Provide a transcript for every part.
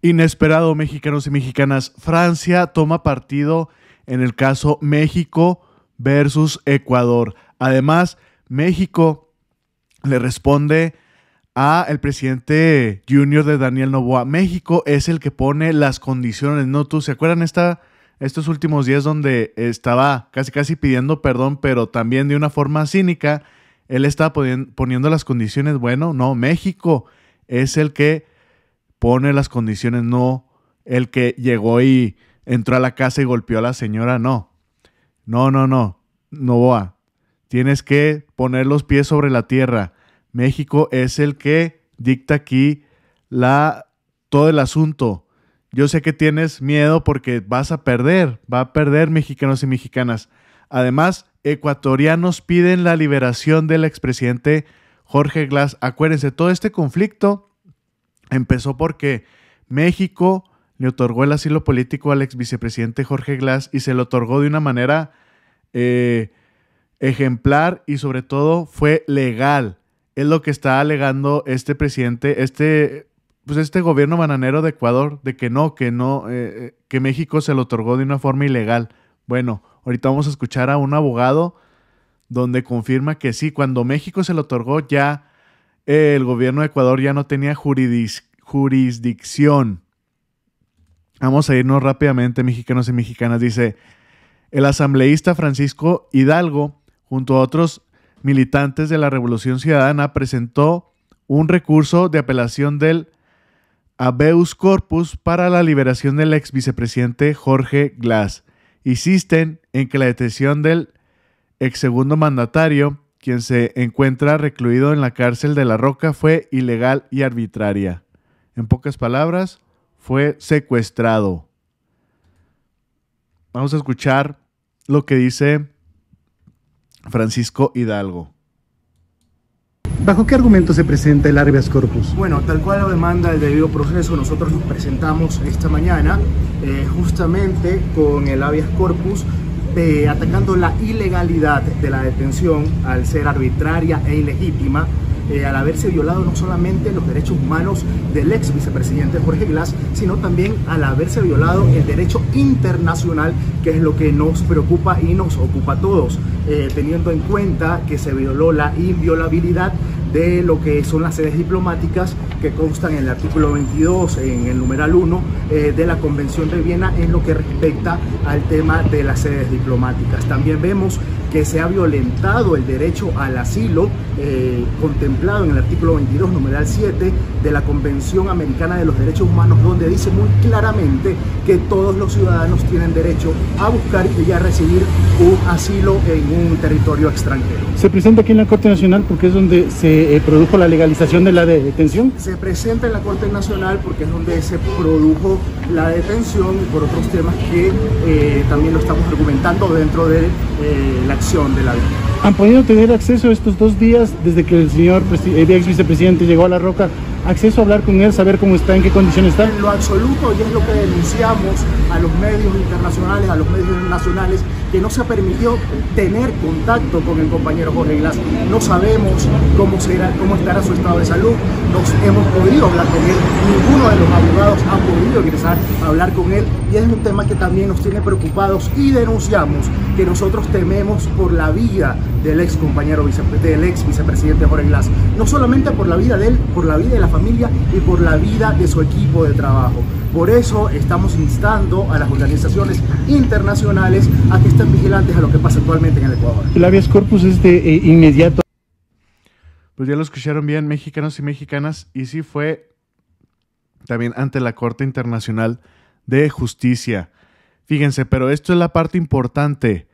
Inesperado, mexicanos y mexicanas. Francia toma partido en el caso México versus Ecuador. Además, México le responde a el presidente junior de Daniel Noboa. México es el que pone las condiciones, ¿no? ¿Tú se acuerdan estos últimos días donde estaba casi pidiendo perdón, pero también de una forma cínica? Él estaba poniendo las condiciones. Bueno, no, México es el que pone las condiciones, no el que llegó y entró a la casa y golpeó a la señora, no. No, Noboa, tienes que poner los pies sobre la tierra. México es el que dicta aquí todo el asunto. Yo sé que tienes miedo porque va a perder mexicanos y mexicanas. Además, ecuatorianos piden la liberación del expresidente Jorge Glass. Acuérdense, todo este conflicto empezó porque México le otorgó el asilo político al ex vicepresidente Jorge Glass y se lo otorgó de una manera ejemplar y sobre todo fue legal. Es lo que está alegando este presidente, este gobierno bananero de Ecuador, de que México se lo otorgó de una forma ilegal. Bueno, ahorita vamos a escuchar a un abogado donde confirma que sí, cuando México se lo otorgó ya el gobierno de Ecuador ya no tenía jurisdicción. Vamos a irnos rápidamente, mexicanos y mexicanas. Dice, el asambleísta Francisco Hidalgo, junto a otros militantes de la Revolución Ciudadana, presentó un recurso de apelación del habeas corpus para la liberación del ex vicepresidente Jorge Glass. Insisten en que la detención del ex segundo mandatario, quien se encuentra recluido en la cárcel de La Roca, fue ilegal y arbitraria. En pocas palabras, fue secuestrado. Vamos a escuchar lo que dice Francisco Hidalgo. ¿Bajo qué argumento se presenta el habeas corpus? Bueno, tal cual lo demanda el debido proceso, nosotros nos presentamos esta mañana justamente con el habeas corpus atacando la ilegalidad de la detención al ser arbitraria e ilegítima, al haberse violado no solamente los derechos humanos del ex vicepresidente Jorge Glass, sino también al haberse violado el derecho internacional, que es lo que nos preocupa y nos ocupa a todos, teniendo en cuenta que se violó la inviolabilidad de lo que son las sedes diplomáticas que constan en el artículo 22, en el numeral 1 de la Convención de Viena, en lo que respecta al tema de las sedes diplomáticas. También vemos que se ha violentado el derecho al asilo contemplado en el artículo 22, numeral 7 de la Convención Americana de los Derechos Humanos, donde dice muy claramente que todos los ciudadanos tienen derecho a buscar y a recibir un asilo en un territorio extranjero. ¿Se presenta aquí en la Corte Nacional porque es donde se produjo la legalización de la detención? Se presenta en la Corte Nacional porque es donde se produjo la detención y por otros temas que también lo estamos argumentando dentro de la acción de la ley. ¿Han podido tener acceso estos 2 días desde que el señor ex vicepresidente llegó a La Roca? ¿Acceso a hablar con él, saber cómo está, en qué condiciones está? En lo absoluto, y es lo que denunciamos a los medios internacionales, a los medios nacionales, que no se ha permitido tener contacto con el compañero Jorge Glass. No sabemos cómo estará su estado de salud, no hemos podido hablar con él, ninguno de los abogados ha podido ingresar a hablar con él, y es un tema que también nos tiene preocupados y denunciamos que nosotros tememos por la vida del ex compañero del ex vicepresidente Jorge Glass, no solamente por la vida de él, por la vida de la familia y por la vida de su equipo de trabajo. Por eso estamos instando a las organizaciones internacionales a que estén vigilantes a lo que pasa actualmente en el Ecuador. El habeas corpus es de inmediato. Pues ya lo escucharon bien, mexicanos y mexicanas, y sí fue también ante la Corte Internacional de Justicia. Fíjense, pero esto es la parte importante.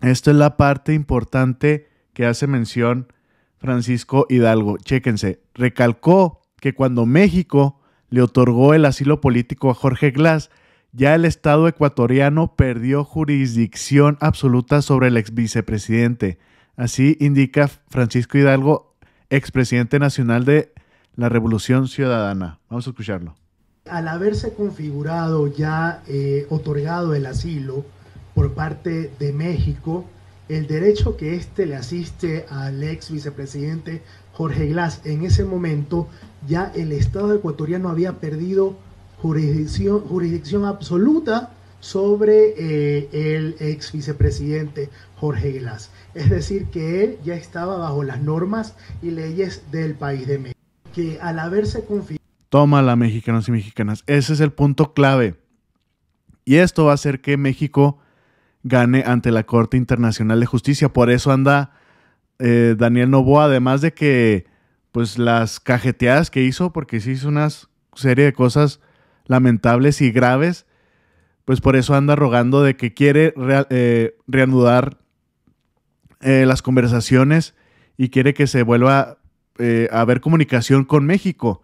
Esto es la parte importante que hace mención Francisco Hidalgo. Chéquense, recalcó que cuando México le otorgó el asilo político a Jorge Glass, ya el Estado ecuatoriano perdió jurisdicción absoluta sobre el ex vicepresidente. Así indica Francisco Hidalgo, expresidente nacional de la Revolución Ciudadana. Vamos a escucharlo. Al haberse configurado ya otorgado el asilo por parte de México, el derecho que le asiste al ex vicepresidente Jorge Glass en ese momento ya el Estado ecuatoriano había perdido jurisdicción absoluta sobre el ex vicepresidente Jorge Glass. Es decir, que él ya estaba bajo las normas y leyes del país de México. Que al haberse confirmado... Tómala, mexicanos y mexicanas. Ese es el punto clave. Y esto va a hacer que México gane ante la Corte Internacional de Justicia. Por eso anda Daniel Noboa, además de que pues las cajeteadas que hizo, porque sí hizo una serie de cosas lamentables y graves, pues por eso anda rogando de que quiere reanudar las conversaciones y quiere que se vuelva a haber comunicación con México.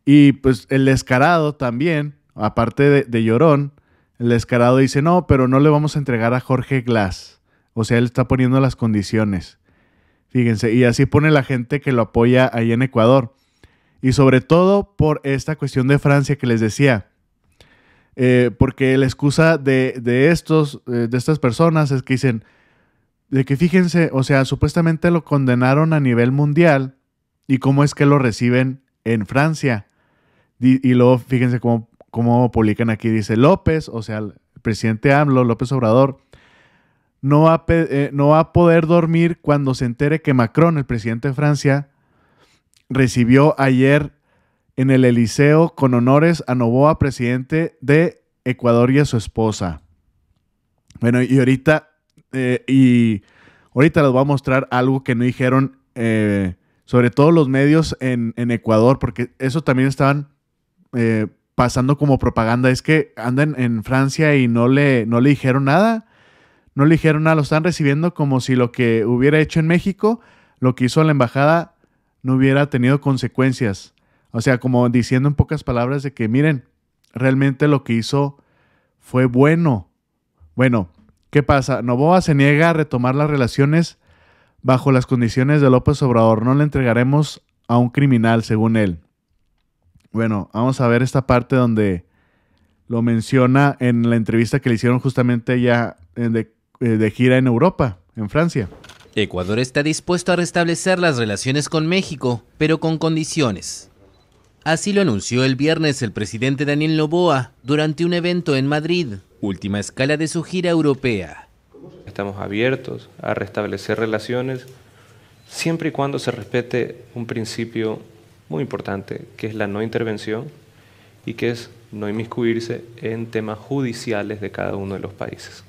Y pues el descarado también, aparte de llorón, el descarado dice, no, pero no le vamos a entregar a Jorge Glass. O sea, él está poniendo las condiciones. Fíjense, y así pone la gente que lo apoya ahí en Ecuador. Y sobre todo por esta cuestión de Francia que les decía. Porque la excusa de estas personas es que dicen, de que fíjense, o sea, supuestamente lo condenaron a nivel mundial y cómo es que lo reciben en Francia. Y luego fíjense cómo publican aquí, dice López, o sea, el presidente AMLO, López Obrador, no va a poder dormir cuando se entere que Macron, el presidente de Francia, recibió ayer en el Eliseo con honores a Noboa, presidente de Ecuador, y a su esposa. Bueno, y ahorita les voy a mostrar algo que no dijeron, sobre todo los medios en Ecuador, porque eso también estaban pasando como propaganda. Es que andan en Francia y no le dijeron nada. No le dijeron nada, lo están recibiendo como si lo que hubiera hecho en México, lo que hizo la embajada, no hubiera tenido consecuencias. O sea, como diciendo en pocas palabras de que, miren, realmente lo que hizo fue bueno. Bueno, ¿qué pasa? Noboa se niega a retomar las relaciones bajo las condiciones de López Obrador. No le entregaremos a un criminal, según él. Bueno, vamos a ver esta parte donde lo menciona en la entrevista que le hicieron justamente ya de gira en Europa, en Francia. Ecuador está dispuesto a restablecer las relaciones con México, pero con condiciones. Así lo anunció el viernes el presidente Daniel Noboa durante un evento en Madrid, última escala de su gira europea. Estamos abiertos a restablecer relaciones siempre y cuando se respete un principio muy importante, que es la no intervención y que es no inmiscuirse en temas judiciales de cada uno de los países.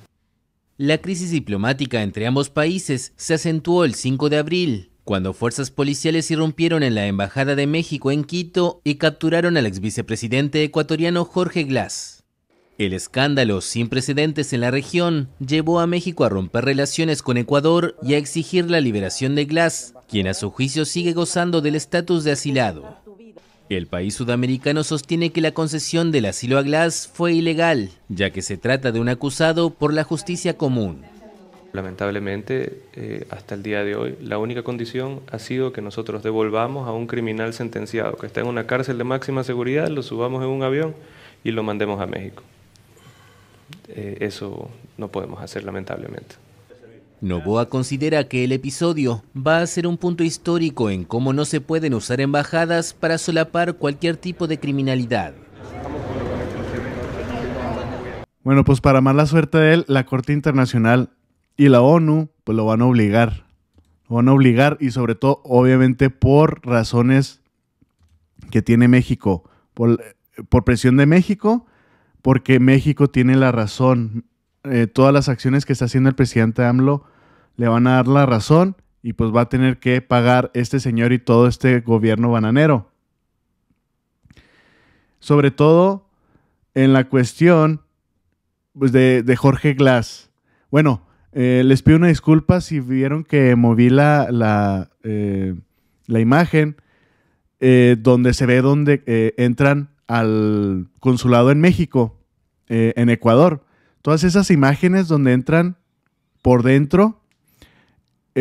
La crisis diplomática entre ambos países se acentuó el 5 de abril, cuando fuerzas policiales irrumpieron en la Embajada de México en Quito y capturaron al exvicepresidente ecuatoriano Jorge Glass. El escándalo, sin precedentes en la región, llevó a México a romper relaciones con Ecuador y a exigir la liberación de Glass, quien a su juicio sigue gozando del estatus de asilado. El país sudamericano sostiene que la concesión del asilo a Glass fue ilegal, ya que se trata de un acusado por la justicia común. Lamentablemente, hasta el día de hoy, la única condición ha sido que nosotros devolvamos a un criminal sentenciado que está en una cárcel de máxima seguridad, lo subamos en un avión y lo mandemos a México. Eso no podemos hacer, lamentablemente. Noboa considera que el episodio va a ser un punto histórico en cómo no se pueden usar embajadas para solapar cualquier tipo de criminalidad. Bueno, pues para mala suerte de él, la Corte Internacional y la ONU pues lo van a obligar. Lo van a obligar y sobre todo, obviamente, por razones que tiene México. Por presión de México, porque México tiene la razón. Todas las acciones que está haciendo el presidente AMLO le van a dar la razón y pues va a tener que pagar este señor y todo este gobierno bananero. Sobre todo en la cuestión pues, de Jorge Glass. Bueno, les pido una disculpa si vieron que moví la imagen donde se ve donde entran al consulado en México, en Ecuador. Todas esas imágenes donde entran por dentro,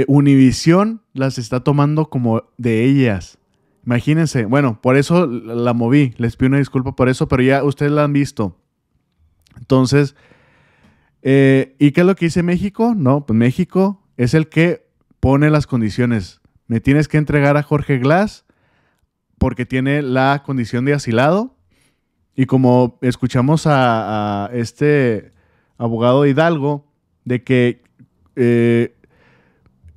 Univisión las está tomando como de ellas. Imagínense, bueno, por eso la moví, les pido una disculpa por eso, pero ya ustedes la han visto. Entonces, ¿y qué es lo que dice México? No, pues México es el que pone las condiciones. Me tienes que entregar a Jorge Glass porque tiene la condición de asilado. Y como escuchamos a este abogado Hidalgo, de que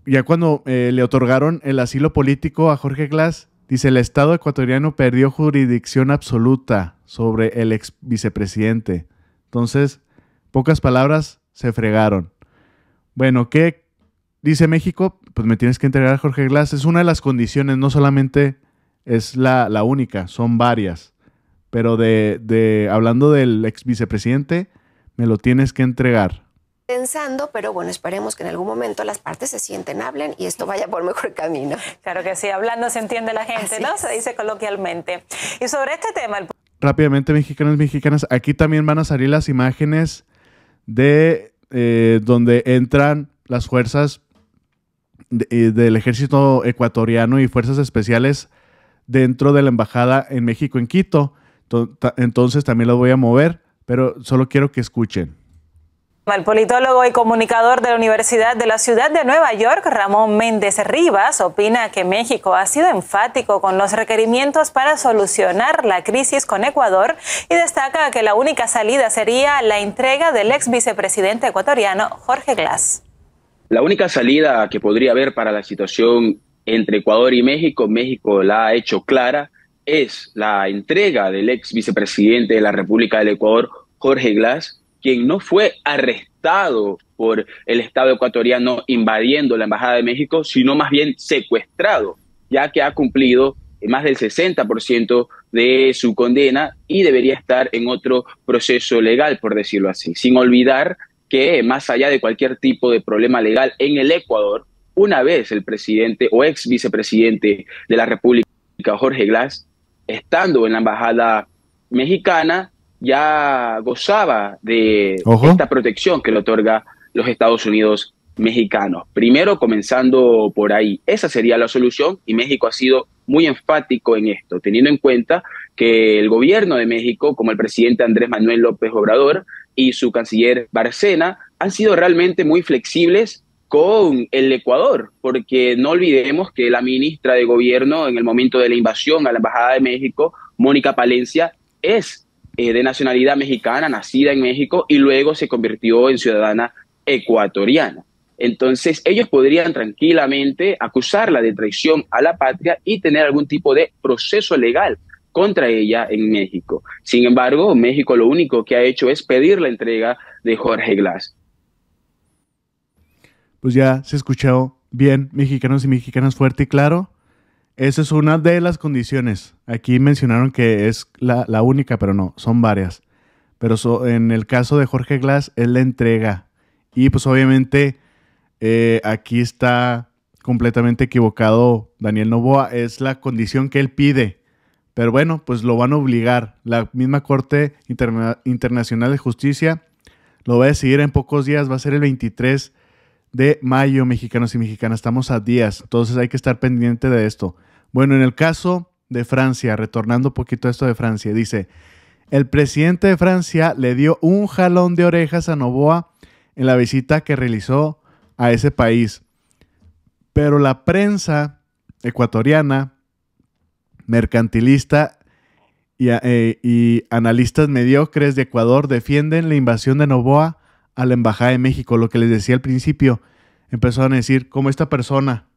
ya cuando le otorgaron el asilo político a Jorge Glass, dice, el Estado ecuatoriano perdió jurisdicción absoluta sobre el ex vicepresidente. Entonces, pocas palabras, se fregaron. Bueno, ¿qué dice México? Pues me tienes que entregar a Jorge Glass. Es una de las condiciones, no solamente es la única, son varias. Pero hablando del ex vicepresidente, me lo tienes que entregar. Pensando, pero bueno, esperemos que en algún momento las partes se sienten, hablen y esto vaya por mejor camino. Claro que sí, hablando se entiende la gente, así ¿no? Es. Se dice coloquialmente. Y sobre este tema... Rápidamente, mexicanos, mexicanas, aquí también van a salir las imágenes de donde entran las fuerzas del ejército ecuatoriano y fuerzas especiales dentro de la embajada en México, en Quito. Entonces también lo voy a mover, pero solo quiero que escuchen. El politólogo y comunicador de la Universidad de la Ciudad de Nueva York, Ramón Méndez Rivas, opina que México ha sido enfático con los requerimientos para solucionar la crisis con Ecuador y destaca que la única salida sería la entrega del ex vicepresidente ecuatoriano Jorge Glass. La única salida que podría haber para la situación entre Ecuador y México, México la ha hecho clara, es la entrega del ex vicepresidente de la República del Ecuador, Jorge Glass, quien no fue arrestado por el Estado ecuatoriano invadiendo la Embajada de México, sino más bien secuestrado, ya que ha cumplido más del 60% de su condena y debería estar en otro proceso legal, por decirlo así. Sin olvidar que más allá de cualquier tipo de problema legal en el Ecuador, una vez el presidente o ex vicepresidente de la República, Jorge Glass, estando en la Embajada mexicana, ya gozaba de esta protección que le otorga los Estados Unidos mexicanos. Primero, comenzando por ahí. Esa sería la solución y México ha sido muy enfático en esto, teniendo en cuenta que el gobierno de México, como el presidente Andrés Manuel López Obrador y su canciller Bárcena, han sido realmente muy flexibles con el Ecuador, porque no olvidemos que la ministra de Gobierno en el momento de la invasión a la Embajada de México, Mónica Palencia, es de nacionalidad mexicana, nacida en México y luego se convirtió en ciudadana ecuatoriana. Entonces ellos podrían tranquilamente acusarla de traición a la patria y tener algún tipo de proceso legal contra ella en México. Sin embargo, México lo único que ha hecho es pedir la entrega de Jorge Glass. Pues ya se escuchó bien, mexicanos y mexicanas, fuerte y claro. Esa es una de las condiciones. Aquí mencionaron que es la única, pero no, son varias. Pero en el caso de Jorge Glass es la entrega. Y pues obviamente aquí está completamente equivocado Daniel Noboa. Es la condición que él pide. Pero bueno, pues lo van a obligar. La misma Corte Internacional de Justicia lo va a decidir en pocos días. Va a ser el 23 de mayo, mexicanos y mexicanas. Estamos a días, entonces hay que estar pendiente de esto. Bueno, en el caso de Francia, retornando un poquito a esto de Francia, dice, el presidente de Francia le dio un jalón de orejas a Noboa en la visita que realizó a ese país. Pero la prensa ecuatoriana, mercantilista y analistas mediocres de Ecuador defienden la invasión de Noboa a la Embajada de México. Lo que les decía al principio, empezaron a decir, como esta persona.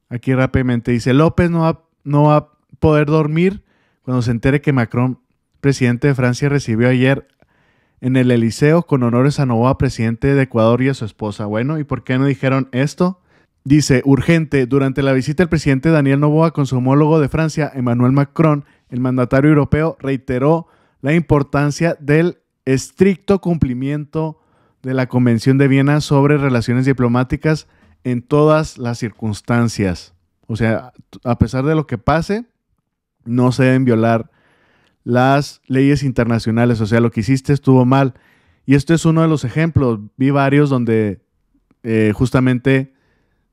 Aquí rápidamente dice, López no va a poder dormir cuando se entere que Macron, presidente de Francia, recibió ayer en el Eliseo con honores a Noboa, presidente de Ecuador, y a su esposa. Bueno, ¿y por qué no dijeron esto? Dice, urgente, durante la visita del presidente Daniel Noboa con su homólogo de Francia, Emmanuel Macron, el mandatario europeo reiteró la importancia del estricto cumplimiento de la Convención de Viena sobre relaciones diplomáticas en todas las circunstancias. O sea, a pesar de lo que pase, no se deben violar las leyes internacionales. O sea, lo que hiciste estuvo mal. Y esto es uno de los ejemplos. Vi varios donde justamente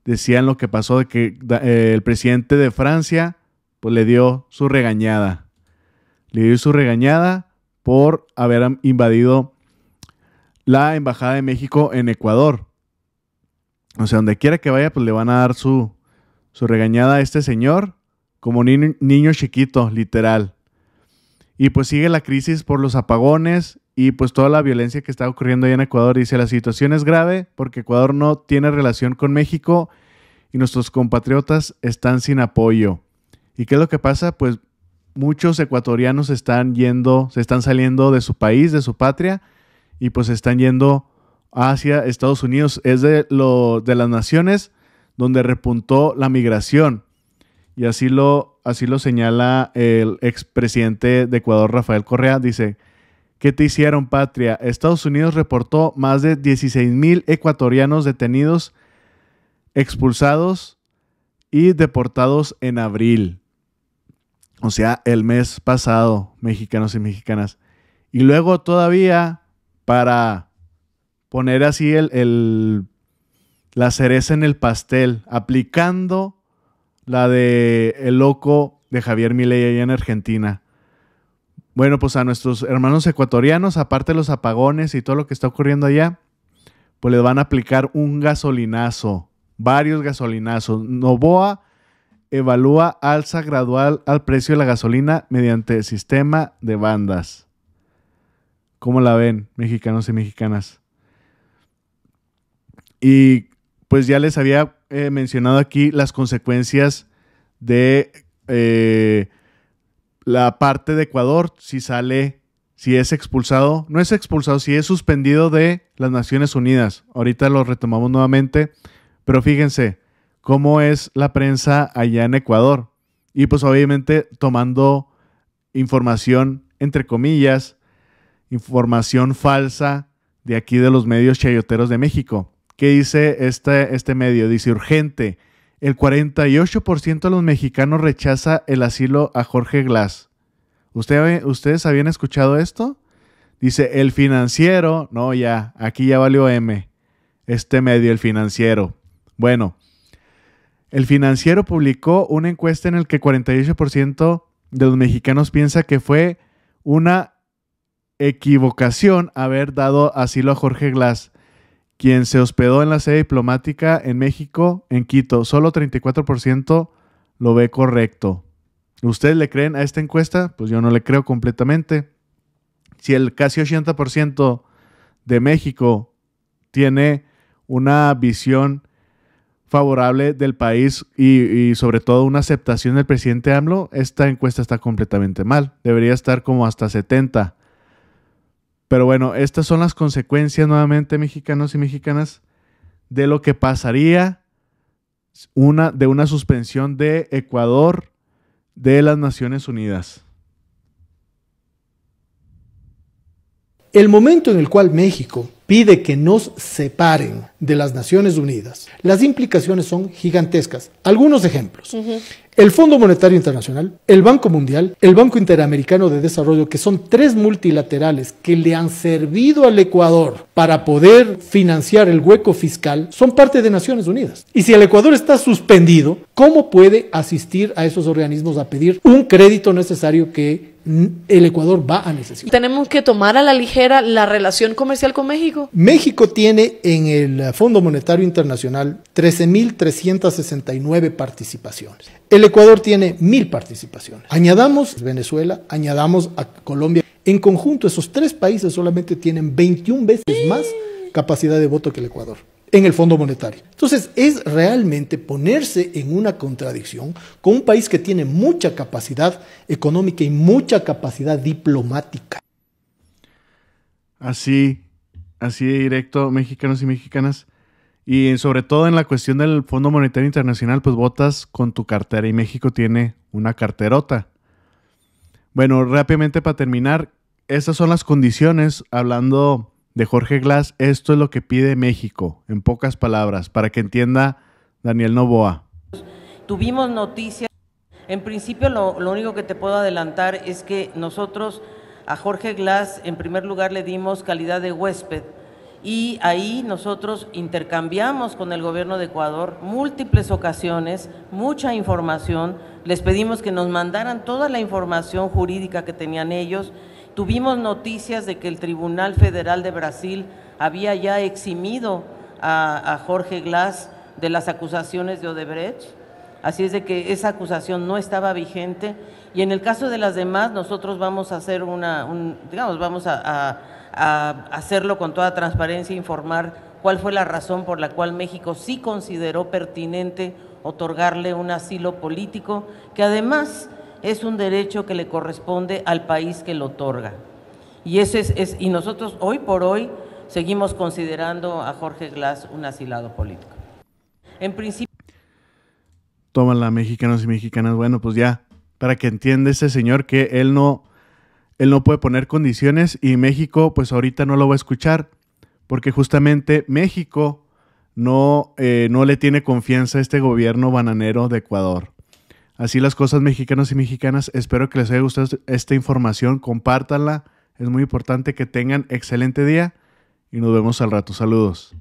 decían lo que pasó, de que el presidente de Francia pues le dio su regañada. Le dio su regañada por haber invadido la Embajada de México en Ecuador. O sea, donde quiera que vaya, pues le van a dar su su regañada a este señor como niño chiquito, literal. Y pues sigue la crisis por los apagones y pues toda la violencia que está ocurriendo ahí en Ecuador. Dice, la situación es grave porque Ecuador no tiene relación con México y nuestros compatriotas están sin apoyo. ¿Y qué es lo que pasa? Pues muchos ecuatorianos se están saliendo de su país, de su patria, y pues están yendo hacia Estados Unidos. Es de las naciones donde repuntó la migración. Y así lo señala el expresidente de Ecuador, Rafael Correa. Dice, ¿qué te hicieron, patria? Estados Unidos reportó más de 16,000 ecuatorianos detenidos, expulsados y deportados en abril. O sea, el mes pasado, mexicanos y mexicanas. Y luego todavía, para poner así la cereza en el pastel, aplicando la de el loco de Javier Milei allá en Argentina. Bueno, pues a nuestros hermanos ecuatorianos, aparte de los apagones y todo lo que está ocurriendo allá, pues les van a aplicar un gasolinazo, varios gasolinazos. Noboa evalúa alza gradual al precio de la gasolina mediante sistema de bandas. ¿Cómo la ven, mexicanos y mexicanas? Y pues ya les había mencionado aquí las consecuencias de la parte de Ecuador, si es expulsado, no es expulsado, si es suspendido de las Naciones Unidas. Ahorita lo retomamos nuevamente, pero fíjense cómo es la prensa allá en Ecuador. Y pues obviamente tomando información, entre comillas, información falsa de aquí de los medios chayoteros de México. ¿Qué dice este medio? Dice, urgente, el 48% de los mexicanos rechaza el asilo a Jorge Glass. ¿Ustedes habían escuchado esto? Dice, el Financiero, no ya, aquí ya valió M, este medio, el Financiero. Bueno, el Financiero publicó una encuesta en la que 48% de los mexicanos piensa que fue una equivocación haber dado asilo a Jorge Glass, quien se hospedó en la sede diplomática en México, en Quito. Solo 34% lo ve correcto. ¿Ustedes le creen a esta encuesta? Pues yo no le creo completamente. Si el casi 80% de México tiene una visión favorable del país y sobre todo una aceptación del presidente AMLO, esta encuesta está completamente mal. Debería estar como hasta 70%. Pero bueno, estas son las consecuencias nuevamente, mexicanos y mexicanas, de lo que pasaría de una suspensión de Ecuador de las Naciones Unidas. El momento en el cual México pide que nos separen de las Naciones Unidas, las implicaciones son gigantescas. Algunos ejemplos. El Fondo Monetario Internacional, el Banco Mundial, el Banco Interamericano de Desarrollo, que son 3 multilaterales que le han servido al Ecuador para poder financiar el hueco fiscal, son parte de Naciones Unidas. Y si el Ecuador está suspendido, ¿cómo puede asistir a esos organismos a pedir un crédito necesario que el Ecuador va a necesitar? ¿Tenemos que tomar a la ligera la relación comercial con México? México tiene en el Fondo Monetario Internacional 13,369 participaciones. El Ecuador tiene 1,000 participaciones. Añadamos Venezuela, añadamos a Colombia. En conjunto, esos 3 países solamente tienen 21 veces más capacidad de voto que el Ecuador en el Fondo Monetario. Entonces, es realmente ponerse en una contradicción con un país que tiene mucha capacidad económica y mucha capacidad diplomática. Así directo, mexicanos y mexicanas. Y sobre todo en la cuestión del Fondo Monetario Internacional, pues votas con tu cartera y México tiene una carterota. Bueno, rápidamente para terminar, estas son las condiciones, hablando de Jorge Glass, esto es lo que pide México, en pocas palabras, para que entienda Daniel Noboa. Tuvimos noticias, en principio lo único que te puedo adelantar es que nosotros a Jorge Glass en primer lugar le dimos calidad de huésped y ahí nosotros intercambiamos con el gobierno de Ecuador múltiples ocasiones, mucha información, les pedimos que nos mandaran toda la información jurídica que tenían ellos. Tuvimos noticias de que el Tribunal Federal de Brasil había ya eximido a Jorge Glass de las acusaciones de Odebrecht. Así es de que esa acusación no estaba vigente, y en el caso de las demás nosotros vamos a hacer vamos a hacerlo con toda transparencia, informar cuál fue la razón por la cual México sí consideró pertinente otorgarle un asilo político, que además es un derecho que le corresponde al país que lo otorga. Y eso y nosotros hoy por hoy seguimos considerando a Jorge Glass un asilado político. En principio... Tómala, mexicanos y mexicanas. Bueno, pues ya, para que entienda ese señor que él no puede poner condiciones, y México pues ahorita no lo va a escuchar, porque justamente México no le tiene confianza a este gobierno bananero de Ecuador. Así las cosas, mexicanos y mexicanas. Espero que les haya gustado esta información. Compártanla. Es muy importante. Que tengan excelente día y nos vemos al rato. Saludos.